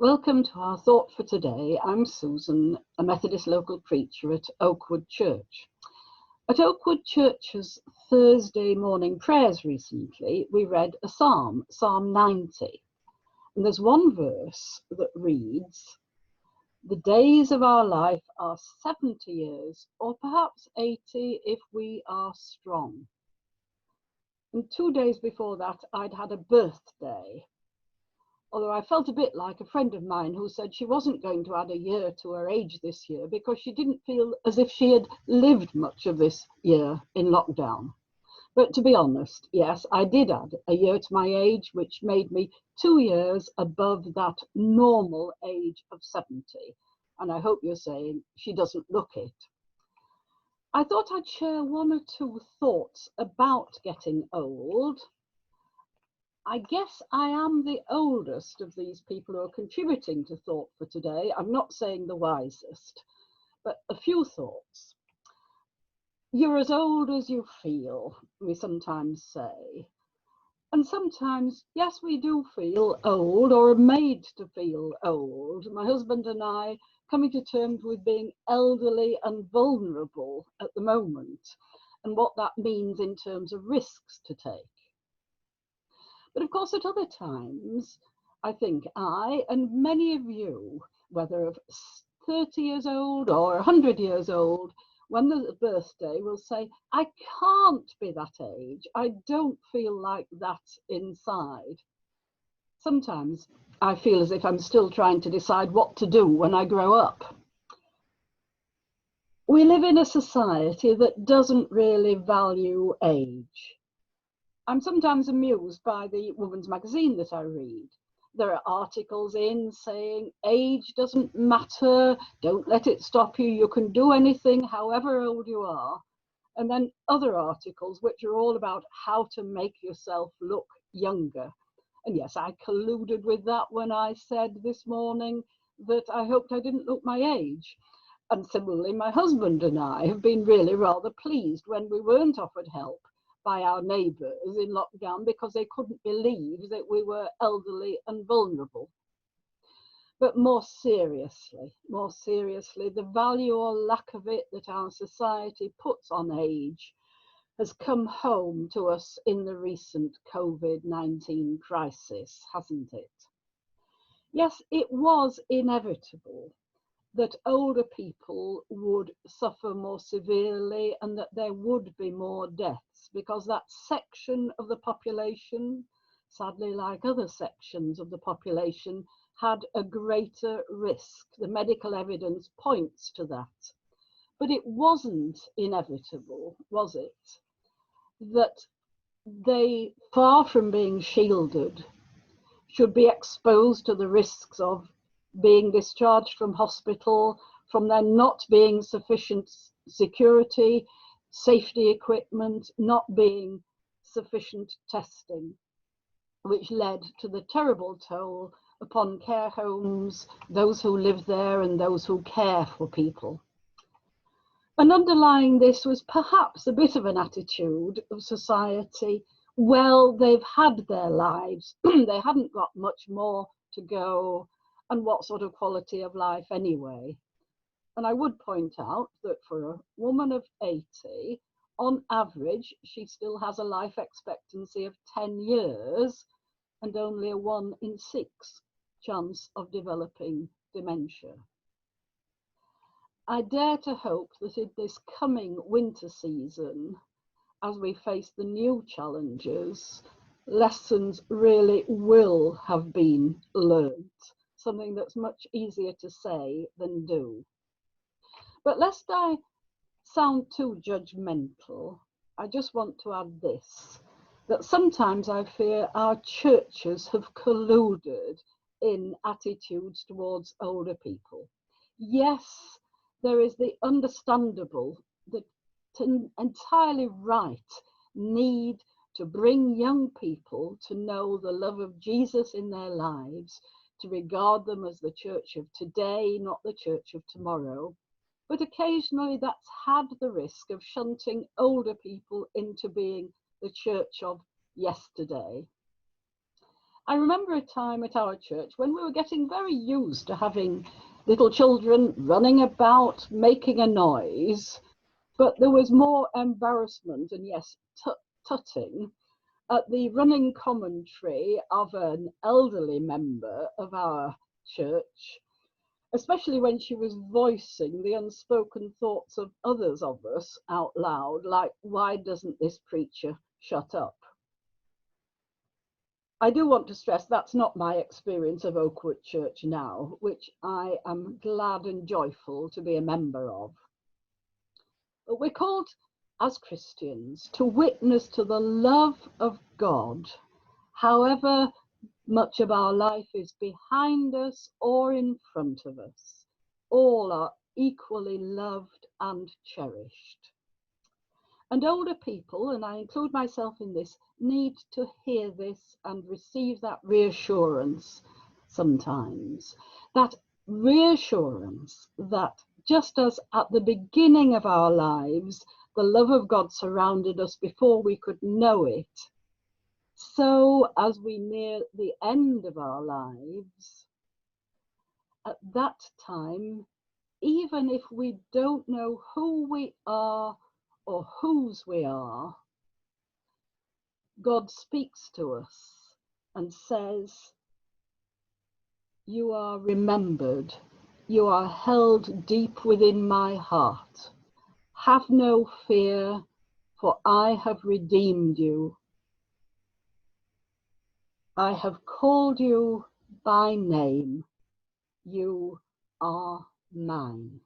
Welcome to our thought for today. I'm Susan, a Methodist local preacher at Oakwood Church. At Oakwood Church's Thursday morning prayers recently, we read a psalm, Psalm 90. And there's one verse that reads, "The days of our life are 70 years, or perhaps 80 if we are strong." And 2 days before that, I'd had a birthday. Although I felt a bit like a friend of mine who said she wasn't going to add a year to her age this year because she didn't feel as if she had lived much of this year in lockdown. But to be honest, yes, I did add a year to my age, which made me 2 years above that normal age of 70. And I hope you're saying she doesn't look it. I thought I'd share one or two thoughts about getting old. I guess I am the oldest of these people who are contributing to Thought for today. I'm not saying the wisest, but a few thoughts. You're as old as you feel, we sometimes say. And sometimes, yes, we do feel old or are made to feel old. My husband and I coming to terms with being elderly and vulnerable at the moment and what that means in terms of risks to take. But of course, at other times, I think I and many of you, whether of 30 years old or 100 years old, when there's a birthday, will say, I can't be that age. I don't feel like that inside. Sometimes I feel as if I'm still trying to decide what to do when I grow up. We live in a society that doesn't really value age. I'm sometimes amused by the women's magazine that I read. There are articles in saying age doesn't matter, don't let it stop you, you can do anything however old you are. And then other articles which are all about how to make yourself look younger. And yes, I colluded with that when I said this morning that I hoped I didn't look my age. And similarly, my husband and I have been really rather pleased when we weren't offered help by our neighbours in lockdown because they couldn't believe that we were elderly and vulnerable. But more seriously, the value or lack of it that our society puts on age has come home to us in the recent COVID-19 crisis, hasn't it? Yes, it was inevitable that older people would suffer more severely and that there would be more deaths because that section of the population, sadly like other sections of the population, had a greater risk. The medical evidence points to that. But it wasn't inevitable, was it, that they, far from being shielded, should be exposed to the risks of being discharged from hospital, from there not being sufficient security, safety equipment, not being sufficient testing, which led to the terrible toll upon care homes, those who live there and those who care for people. And underlying this was perhaps a bit of an attitude of society, well, they've had their lives, they haven't got much more to go, and what sort of quality of life anyway. And I would point out that for a woman of 80, on average, she still has a life expectancy of 10 years and only a 1 in 6 chance of developing dementia. I dare to hope that in this coming winter season, as we face the new challenges, lessons really will have been learnt, something that's much easier to say than do. But lest I sound too judgmental, I just want to add this, that sometimes I fear our churches have colluded in attitudes towards older people. Yes, there is the understandable, the entirely right need to bring young people to know the love of Jesus in their lives, to regard them as the church of today, not the church of tomorrow. But occasionally that's had the risk of shunting older people into being the church of yesterday. I remember a time at our church when we were getting very used to having little children running about, making a noise, but there was more embarrassment and, yes, tutting at the running commentary of an elderly member of our church, especially when she was voicing the unspoken thoughts of others of us out loud, like, why doesn't this preacher shut up? I do want to stress that's not my experience of Oakwood Church now, which I am glad and joyful to be a member of. But we're called as Christians to witness to the love of God, however much of our life is behind us or in front of us. All are equally loved and cherished. And older people, and I include myself in this, need to hear this and receive that reassurance sometimes. That reassurance that just as at the beginning of our lives, the love of God surrounded us before we could know it, so as we near the end of our lives, at that time, even if we don't know who we are or whose we are, God speaks to us and says, you are remembered, you are held deep within my heart. Have no fear, for I have redeemed you. I have called you by name. You are mine.